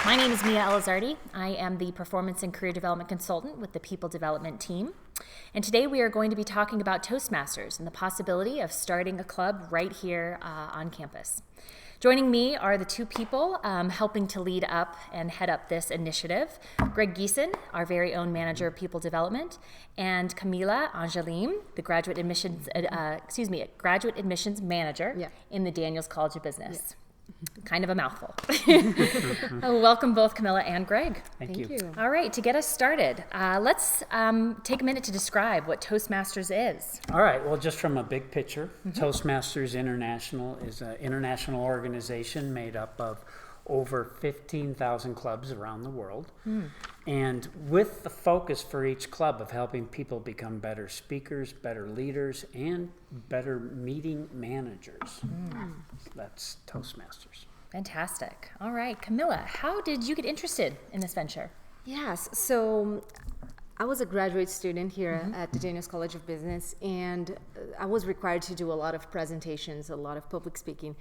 My name is Mia Elizardi. I am the Performance and Career Development Consultant with the People Development Team. And today we are going to be talking about Toastmasters and the possibility of starting a club right here on campus. Joining me are the two people helping to lead up and head up this initiative. Greg Giesen, our very own Manager of People Development, and Camila Angelim, the Graduate Admissions Manager in the Daniels College of Business. Kind of a mouthful. Welcome both Camila and Greg. Thank you. All right, to get us started, let's take a minute to describe what Toastmasters is. All right, well, just from a big picture, Toastmasters International is an international organization made up of over 15,000 clubs around the world. And with the focus for each club of helping people become better speakers, better leaders, and better meeting managers. That's Toastmasters. Fantastic. All right, Camila, how did you get interested in this venture? Yes, so I was a graduate student here at the Daniels College of Business, and I was required to do a lot of presentations, a lot of public speaking.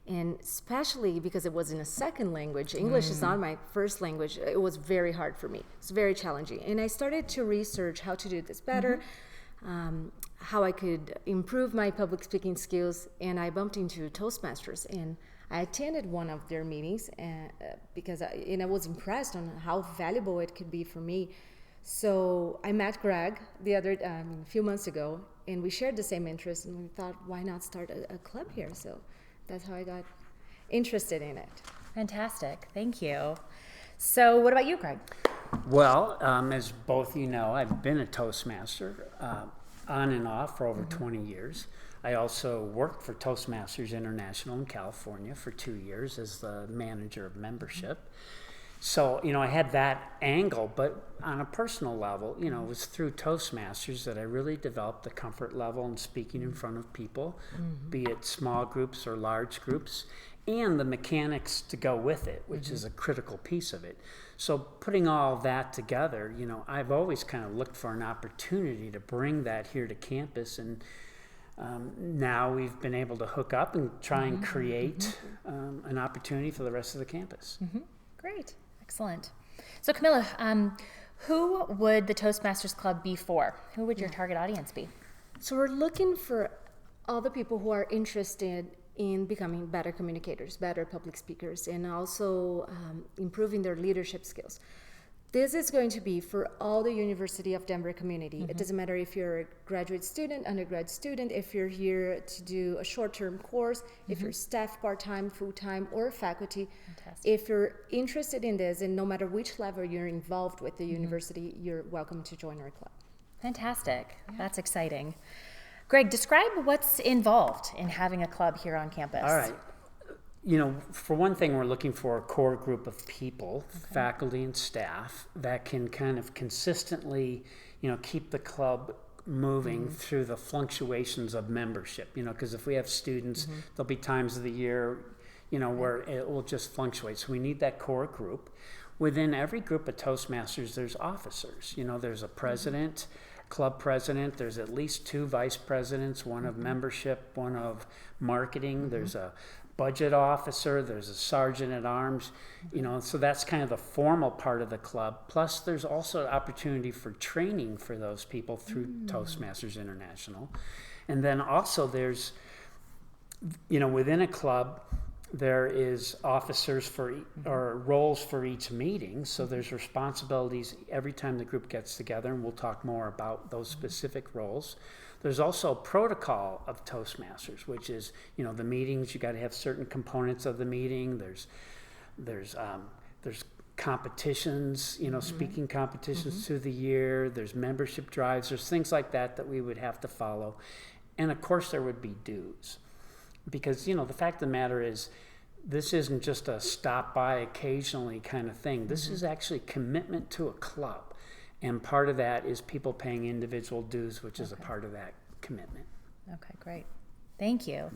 And especially because it was in a second language, English is not my first language, it was very hard for me. It's very challenging. And I started to research how to do this better, how I could improve my public speaking skills, and I bumped into Toastmasters. And I attended one of their meetings because I was impressed on how valuable it could be for me. So I met Greg a few months ago, and we shared the same interest, and we thought, why not start a club here? So that's how I got interested in it. Fantastic. Thank you. So what about you, Greg? Well, as both you know, I've been a Toastmaster on and off for over 20 years. I also worked for Toastmasters International in California for 2 years as the manager of membership. So, I had that angle, but on a personal level, it was through Toastmasters that I really developed the comfort level in speaking in front of people, be it small groups or large groups, and the mechanics to go with it, which is a critical piece of it. So putting all that together, I've always kind of looked for an opportunity to bring that here to campus, and now we've been able to hook up and try and create an opportunity for the rest of the campus. Great. Excellent. So Camila, who would the Toastmasters Club be for? Who would your target audience be? So we're looking for all the people who are interested in becoming better communicators, better public speakers, and also improving their leadership skills. This is going to be for all the University of Denver community. It doesn't matter if you're a graduate student, undergrad student, if you're here to do a short-term course, if you're staff part-time, full-time, or faculty. Fantastic. If you're interested in this, and no matter which level you're involved with the university, you're welcome to join our club. Fantastic. That's exciting. Greg, describe what's involved in having a club here on campus. All right. For one thing, we're looking for a core group of people, faculty and staff, that can kind of consistently, keep the club moving through the fluctuations of membership. Because if we have students, there'll be times of the year, where it will just fluctuate. So we need that core group. Within every group of Toastmasters, there's officers. There's a president, club president. There's at least 2 vice presidents, one of membership, one of marketing. There's a budget officer, there's a sergeant at arms, so that's kind of the formal part of the club. Plus there's also opportunity for training for those people through Toastmasters International. And then also there's, within a club, there is officers or roles for each meeting. So there's responsibilities every time the group gets together, and we'll talk more about those specific roles. There's also a protocol of Toastmasters, which is, the meetings, you got to have certain components of the meeting. There's competitions, speaking competitions through the year. There's membership drives. There's things like that we would have to follow. And of course there would be dues. Because, the fact of the matter is, this isn't just a stop by occasionally kind of thing. This is actually commitment to a club. And part of that is people paying individual dues, which is a part of that commitment. Okay, great. Thank you.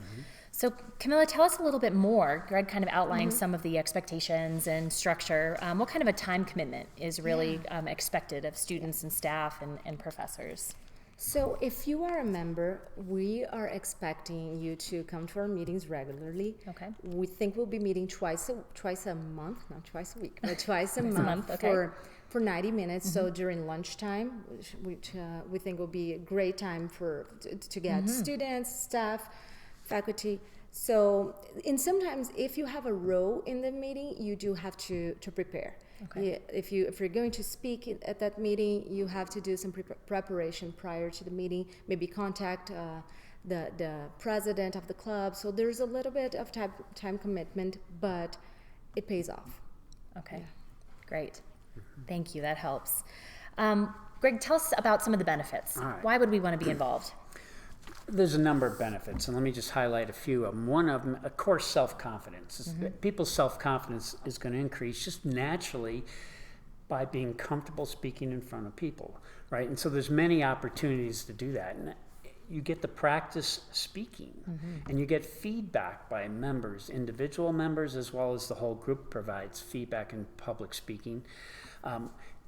So Camila, tell us a little bit more. Greg kind of outlined some of the expectations and structure. What kind of a time commitment is really expected of students and staff and professors? So if you are a member, we are expecting you to come to our meetings regularly. Okay. We think we'll be meeting twice a month, not twice a week, but twice a month okay. for 90 minutes. So during lunchtime, which we think will be a great time to get students, staff, faculty. So, and sometimes if you have a role in the meeting, you do have to prepare. Okay. If you're going to speak at that meeting, you have to do some preparation prior to the meeting. Maybe contact the president of the club. So there's a little bit of time commitment, but it pays off. Okay, great. Thank you. That helps. Greg, tell us about some of the benefits. All right. Why would we want to be involved? There's a number of benefits, and let me just highlight a few of them. One of them, of course, self-confidence. People's self-confidence is going to increase just naturally by being comfortable speaking in front of people, right? And so there's many opportunities to do that. And you get to practice speaking, and you get feedback by members, individual members, as well as the whole group provides feedback in public speaking.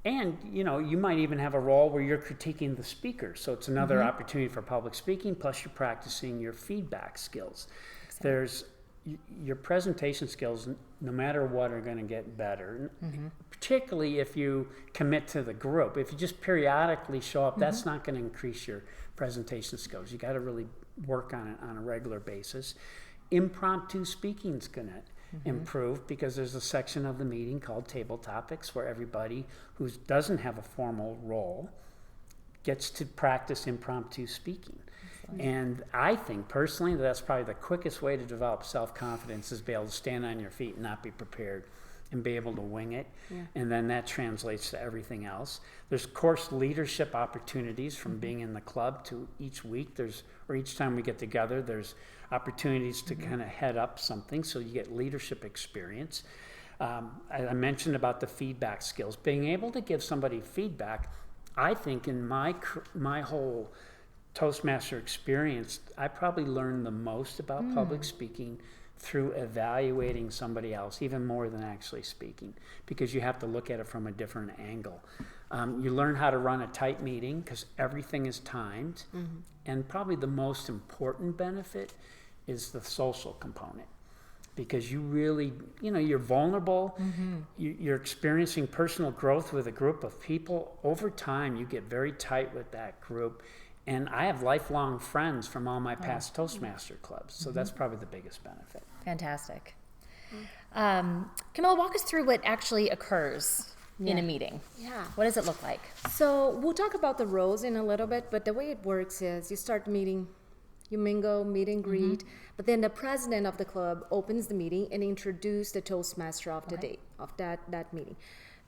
And, you know, you might even have a role where you're critiquing the speaker. So it's another opportunity for public speaking, plus you're practicing your feedback skills. Exactly. There's your presentation skills, no matter what, are going to get better, particularly if you commit to the group. If you just periodically show up, that's not going to increase your presentation skills. You got to really work on it on a regular basis. Impromptu speaking is going to improve, because there's a section of the meeting called table topics where everybody who doesn't have a formal role gets to practice impromptu speaking. And I think personally that's probably the quickest way to develop self-confidence, is be able to stand on your feet and not be prepared and be able to wing it. And then that translates to everything else. There's course leadership opportunities from being in the club to each week. Or each time we get together, there's opportunities to kind of head up something, so you get leadership experience. I mentioned about the feedback skills. Being able to give somebody feedback, I think in my whole Toastmaster experience, I probably learned the most about public speaking through evaluating somebody else, even more than actually speaking, because you have to look at it from a different angle. You learn how to run a tight meeting because everything is timed. And probably the most important benefit is the social component, because you really, you know, you're vulnerable. You're experiencing personal growth with a group of people. Over time, you get very tight with that group. And I have lifelong friends from all my past Toastmaster clubs. So that's probably the biggest benefit. Fantastic. Camila, walk us through what actually occurs in a meeting. What does it look like? So we'll talk about the roles in a little bit, but the way it works is you start meeting, you mingle, meet and greet, but then the president of the club opens the meeting and introduces the Toastmaster of the day, of that meeting.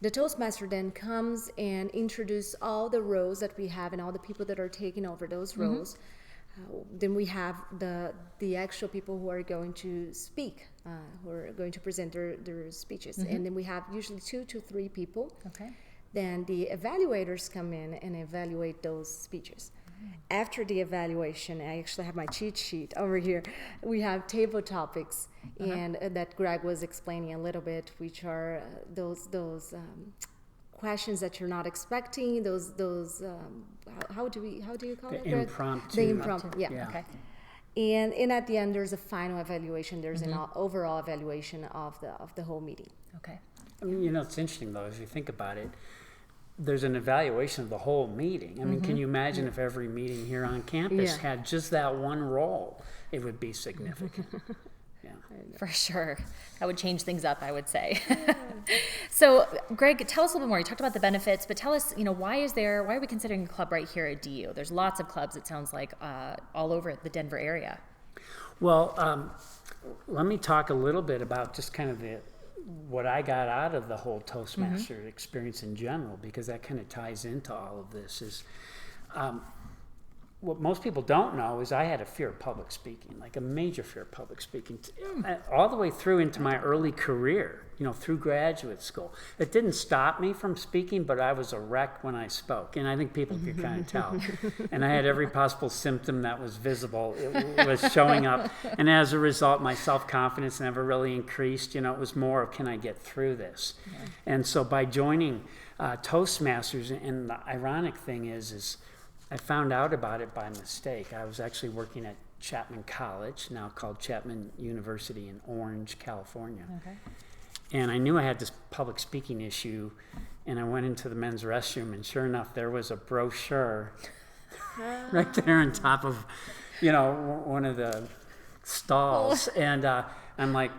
The Toastmaster then comes and introduces all the roles that we have and all the people that are taking over those roles. Then we have the actual people who are going to speak, who are going to present their speeches. And then we have usually 2 to 3 people. Then the evaluators come in and evaluate those speeches. After the evaluation, I actually have my cheat sheet over here. We have table topics, and that Greg was explaining a little bit, which are those questions that you're not expecting. Those how do you call it? Impromptu. The impromptu. Yeah. Okay. And at the end, there's a final evaluation. There's an overall evaluation of the whole meeting. Okay. I mean, you know, it's interesting though, if you think about it. There's an evaluation of the whole meeting. I mean, can you imagine if every meeting here on campus had just that one role? It would be significant. For sure. That would change things up, I would say. So, Greg, tell us a little bit more. You talked about the benefits, but tell us, you know, why are we considering a club right here at DU? There's lots of clubs, it sounds like, all over the Denver area. Well, let me talk a little bit about just kind of what I got out of the whole Toastmaster experience in general, because that kind of ties into all of this. Is what most people don't know is I had a fear of public speaking, like a major fear of public speaking, all the way through into my early career, you know, through graduate school. It didn't stop me from speaking, but I was a wreck when I spoke, and I think people could kind of tell. And I had every possible symptom that was visible. It was showing up, and as a result, my self-confidence never really increased. You know, it was more of, can I get through this? And so by joining Toastmasters, and the ironic thing is I found out about it by mistake. I was actually working at Chapman College, now called Chapman University in Orange, California. Okay. And I knew I had this public speaking issue, and I went into the men's restroom, and sure enough, there was a brochure right there on top of, one of the stalls. And I'm like,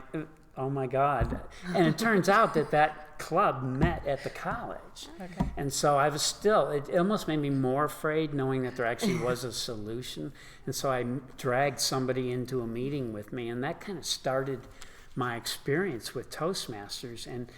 oh my God. And it turns out that club met at the college. Okay. And so I was it almost made me more afraid knowing that there actually was a solution. And so I dragged somebody into a meeting with me, and that kind of started my experience with Toastmasters. And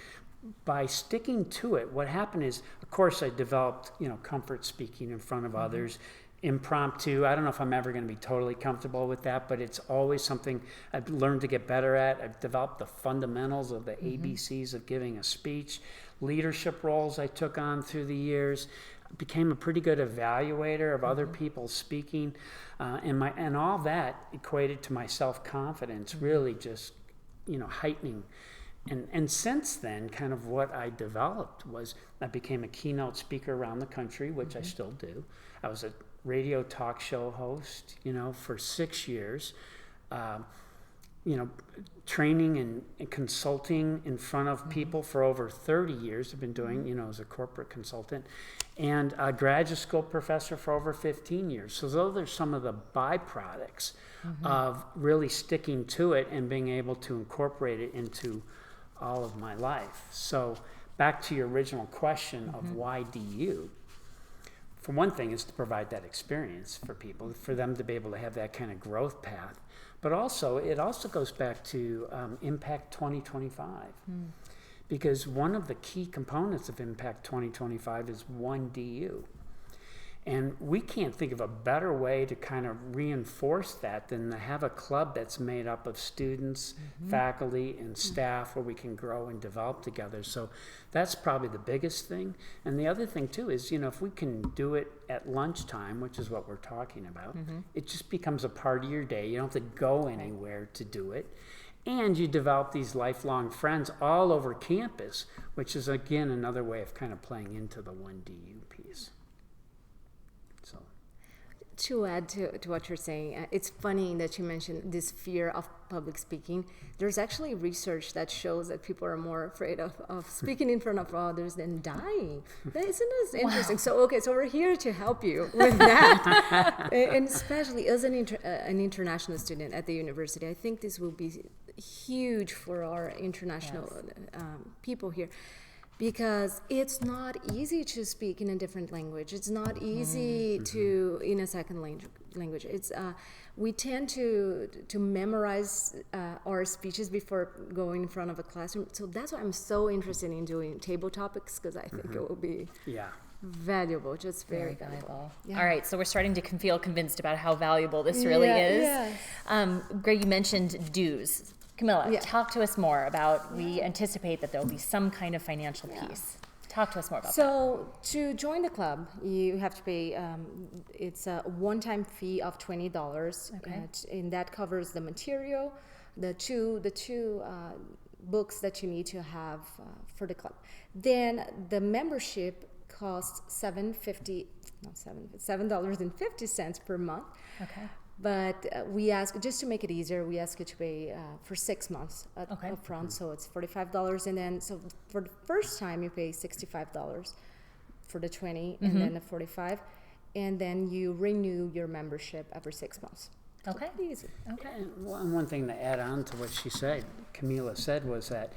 by sticking to it, what happened is, of course, I developed, comfort speaking in front of others, impromptu. I don't know if I'm ever going to be totally comfortable with that, but it's always something I've learned to get better at. I've developed the fundamentals of the ABCs of giving a speech. Leadership roles I took on through the years. Became a pretty good evaluator of other people speaking, and all that equated to my self-confidence really just heightening. And since then, kind of what I developed was I became a keynote speaker around the country, which I still do. I was a radio talk show host, for 6 years, training and consulting in front of people for over 30 years. I've been doing, as a corporate consultant, and a graduate school professor for over 15 years. So those are some of the byproducts of really sticking to it and being able to incorporate it into all of my life. So back to your original question of why DU. For one thing, is to provide that experience for people, for them to be able to have that kind of growth path. But also, it also goes back to Impact 2025. Because one of the key components of Impact 2025 is one DU. And we can't think of a better way to kind of reinforce that than to have a club that's made up of students, faculty, and staff where we can grow and develop together. So that's probably the biggest thing. And the other thing, too, is, if we can do it at lunchtime, which is what we're talking about, it just becomes a part of your day. You don't have to go anywhere to do it. And you develop these lifelong friends all over campus, which is, again, another way of kind of playing into the one DU piece. So, to add to what you're saying, it's funny that you mentioned this fear of public speaking. There's actually research that shows that people are more afraid of speaking in front of others than dying. Isn't this interesting? So we're here to help you with that. And especially as an international student at the university, I think this will be huge for our international people here. Because it's not easy to speak in a different language. It's not easy to in a second language. It's we tend to memorize our speeches before going in front of a classroom. So that's why I'm so interested in doing table topics, because I think it will be valuable, just very valuable. Yeah. All right, so we're starting to feel convinced about how valuable this really is. Yeah. Greg, you mentioned dues. Camila, talk to us more about, we anticipate that there will be some kind of financial piece. Talk to us more about that. So to join the club, you have to pay, it's a one-time fee of $20. Okay. And that covers the material, the two books that you need to have for the club. Then the membership costs $7.50 per month. Okay. But we ask, just to make it easier, we ask you to pay for 6 months up front. So it's $45. And then, so for the first time, you pay $65 for the 20 and then the 45. And then you renew your membership every 6 months. Okay. So easy. Okay. And one thing to add on to what Camila said, was that,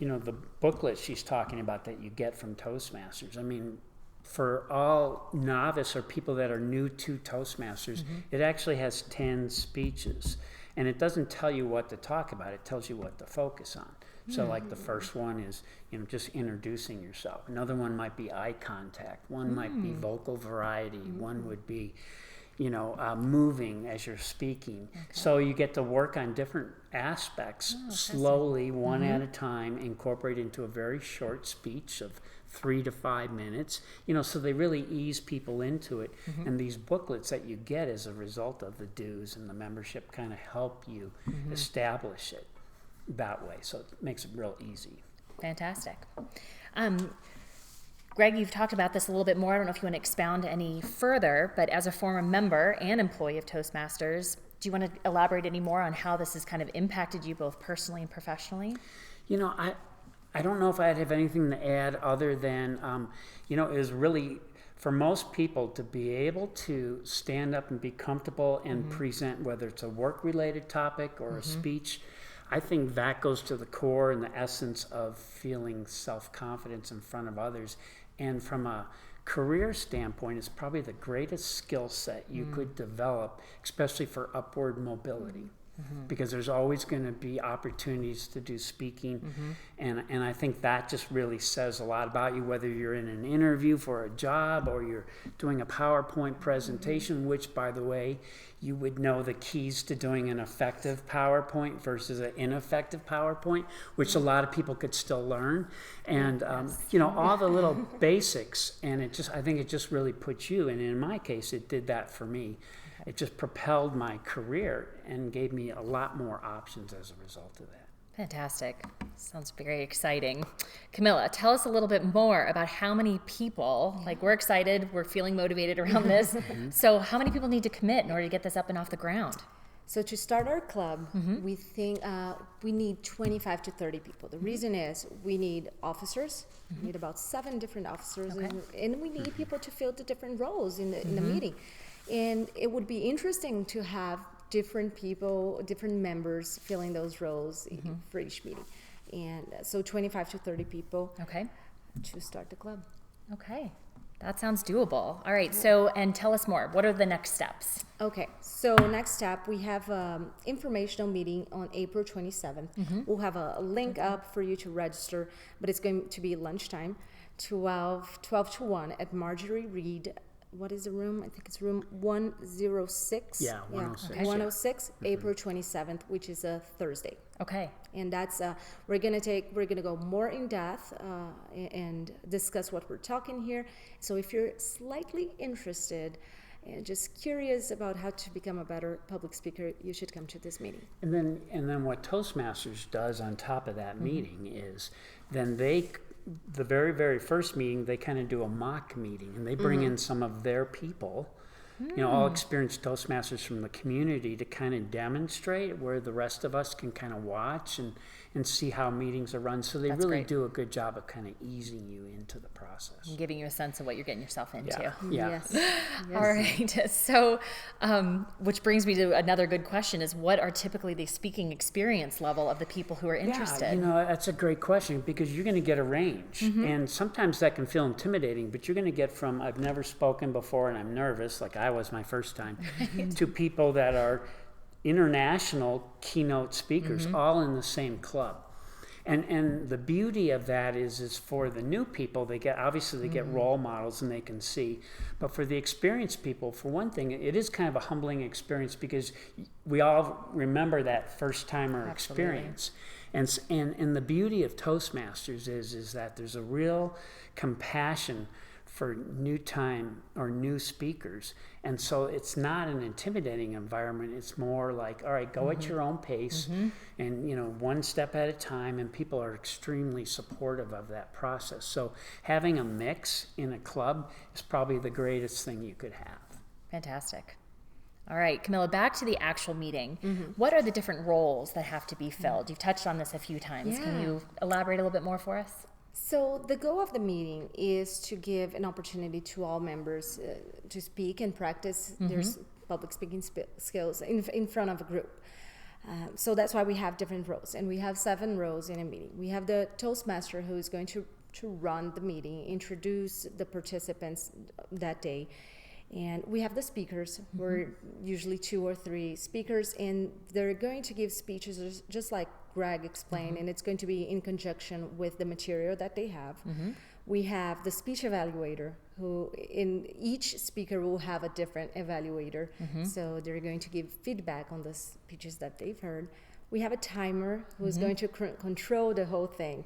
the booklet she's talking about that you get from Toastmasters, I mean, for all novice or people that are new to Toastmasters, it actually has 10 speeches. And it doesn't tell you what to talk about, it tells you what to focus on. So like the first one is, just introducing yourself. Another one might be eye contact. One might be vocal variety. One would be, moving as you're speaking. Okay. So you get to work on different aspects slowly, one at a time, incorporate into a very short speech of 3 to 5 minutes, so they really ease people into it. And these booklets that you get as a result of the dues and the membership kind of help you establish it that way. So it makes it real easy. Fantastic. Greg, you've talked about this a little bit more. I don't know if you want to expound any further, but as a former member and employee of Toastmasters, do you want to elaborate any more on how this has kind of impacted you both personally and professionally? You know, I don't know if I'd have anything to add other than, it was really, for most people, to be able to stand up and be comfortable and present, whether it's a work-related topic or a speech, I think that goes to the core and the essence of feeling self-confidence in front of others. And from a career standpoint, it's probably the greatest skill set you could develop, especially for upward mobility. Because there's always going to be opportunities to do speaking, and I think that just really says a lot about you, whether you're in an interview for a job or you're doing a PowerPoint presentation, which, by the way, you would know the keys to doing an effective PowerPoint versus an ineffective PowerPoint, which a lot of people could still learn, and all the little basics, and I think it just really puts you, and in my case, it did that for me. It just propelled my career and gave me a lot more options as a result of that. Fantastic. Sounds very exciting. Camila, tell us a little bit more about how many people, like we're excited, we're feeling motivated around this. So how many people need to commit in order to get this up and off the ground? So to start our club, we think we need 25 to 30 people. The reason is we need officers. We need about 7 different officers, and we need people to fill the different roles in the meeting. And it would be interesting to have different people, different members filling those roles for each meeting. And so 25 to 30 people to start the club. Okay, that sounds doable. All right, so, and tell us more. What are the next steps? Okay, so next step, we have an informational meeting on April 27th. We'll have a link up for you to register, but it's going to be lunchtime, 12 to 1 at Marjorie Reed. What is the room? I think it's room 106. Yeah, 106. Okay. 106, April 27th, which is a Thursday. Okay. And that's we're gonna go more in depth and discuss what we're talking here. So if you're slightly interested and just curious about how to become a better public speaker, you should come to this meeting. And then what Toastmasters does on top of that meeting is then the very, very first meeting, they kind of do a mock meeting, and they bring in some of their people, all experienced Toastmasters from the community to kind of demonstrate where the rest of us can kind of watch and see how meetings are run. So they That's really great. do a good job of kind of easing you into the process. And giving you a sense of what you're getting yourself into. Yeah. Yes. All right. So, which brings me to another good question is what are typically the speaking experience level of the people who are interested? Yeah, that's a great question because you're going to get a range. And sometimes that can feel intimidating, but you're going to get from I've never spoken before and I'm nervous, like I was my first time, to people that are international keynote speakers, all in the same club. And the beauty of that is for the new people, they get role models and they can see. But for the experienced people, for one thing, it is kind of a humbling experience because we all remember that first timer experience. And the beauty of Toastmasters is that there's a real compassion for new speakers. And so it's not an intimidating environment. It's more like, all right, go at your own pace and, one step at a time. And people are extremely supportive of that process. So having a mix in a club is probably the greatest thing you could have. Fantastic. All right, Camila, back to the actual meeting. What are the different roles that have to be filled? You've touched on this a few times. Can you elaborate a little bit more for us? So the goal of the meeting is to give an opportunity to all members to speak and practice their public speaking skills in front of a group. So that's why we have different roles, and we have 7 roles in a meeting. We have the Toastmaster who is going to run the meeting, introduce the participants that day. And we have the speakers. We're usually 2 or 3 speakers, and they're going to give speeches just like Greg explained, and it's going to be in conjunction with the material that they have. We have the speech evaluator, who in each speaker will have a different evaluator. So they're going to give feedback on the speeches that they've heard. We have a timer who's going to control the whole thing,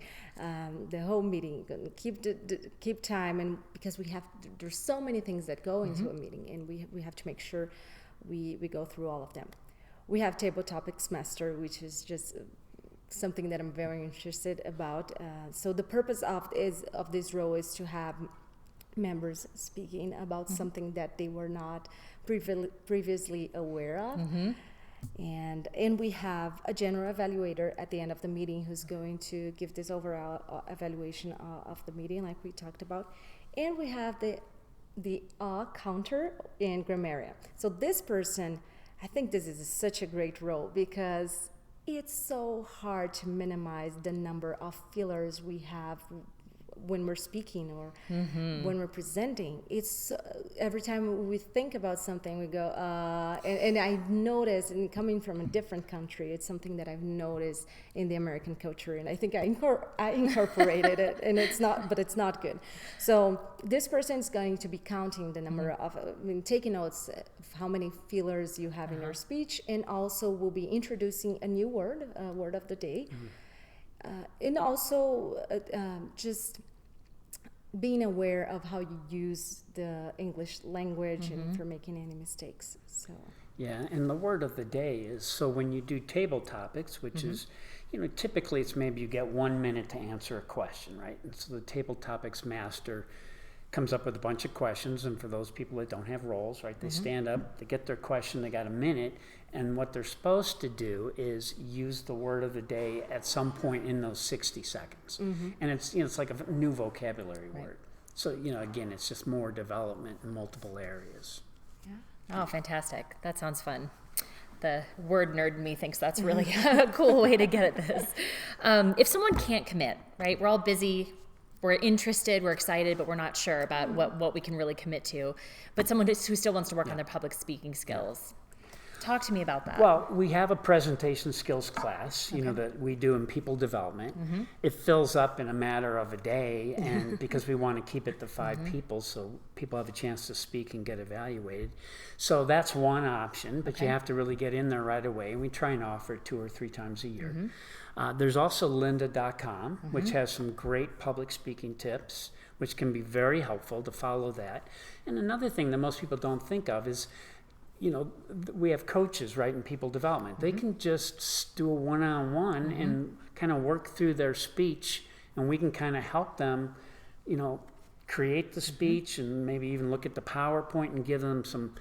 the whole meeting, keep time, and because there's so many things that go into a meeting, and we have to make sure we go through all of them. We have Table Topics Master, which is just something that I'm very interested about. So the purpose of this role is to have members speaking about something that they were not previously aware of. And we have a general evaluator at the end of the meeting who's going to give this overall evaluation of the meeting, like we talked about. And we have the counter in Grammaria. So this person, I think this is such a great role because it's so hard to minimize the number of fillers we have when we're speaking or when we're presenting. It's every time we think about something, we go, and I notice, and coming from a different country, it's something that I've noticed in the American culture, and I think I incorporated it, and it's not good. So this person is going to be counting the number of, taking notes of how many fillers you have in your speech, and also will be introducing a new word of the day. And also just being aware of how you use the English language and for making any mistakes. So yeah, and the word of the day is, so when you do table topics, which is, typically it's maybe you get 1 minute to answer a question, right? And so the table topics master comes up with a bunch of questions, and for those people that don't have roles, right, they stand up, they get their question, they got a minute, and what they're supposed to do is use the word of the day at some point in those 60 seconds. And it's, it's like a new vocabulary word. So, again, it's just more development in multiple areas. Oh, fantastic. That sounds fun. The word nerd in me thinks that's really a cool way to get at this. If someone can't commit, right, we're all busy, we're interested, we're excited, but we're not sure about what we can really commit to. But someone who still wants to work on their public speaking skills. Talk to me about that. Well, we have a presentation skills class, that we do in people development. It fills up in a matter of a day, and because we want to keep it to 5 people, so people have a chance to speak and get evaluated. So that's one option, but you have to really get in there right away, and we try and offer it 2 or 3 times a year. There's also lynda.com, which has some great public speaking tips, which can be very helpful to follow that. And another thing that most people don't think of is, we have coaches, right, in people development. They can just do a one-on-one and kind of work through their speech, and we can kind of help them, create the speech and maybe even look at the PowerPoint and give them some,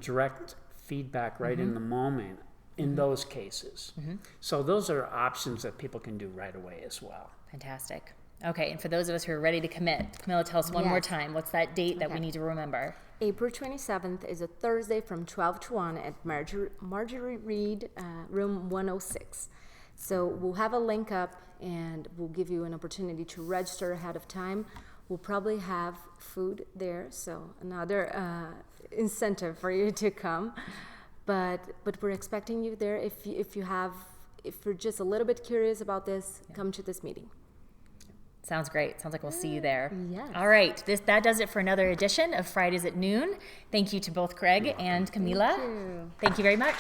direct feedback right in the moment in those cases. So those are options that people can do right away as well. Fantastic. Okay, and for those of us who are ready to commit, Camila, tell us one more time. What's that date that we need to remember? April 27th is a Thursday from 12 to 1 at Marjorie Reed, room 106. So we'll have a link up, and we'll give you an opportunity to register ahead of time. We'll probably have food there, so another incentive for you to come. But we're expecting you there. If you're just a little bit curious about this, come to this meeting. Sounds great. Sounds like we'll see you there. Yes. All right. That does it for another edition of Fridays at Noon. Thank you to both Craig and Camila. Thank you. Thank you very much.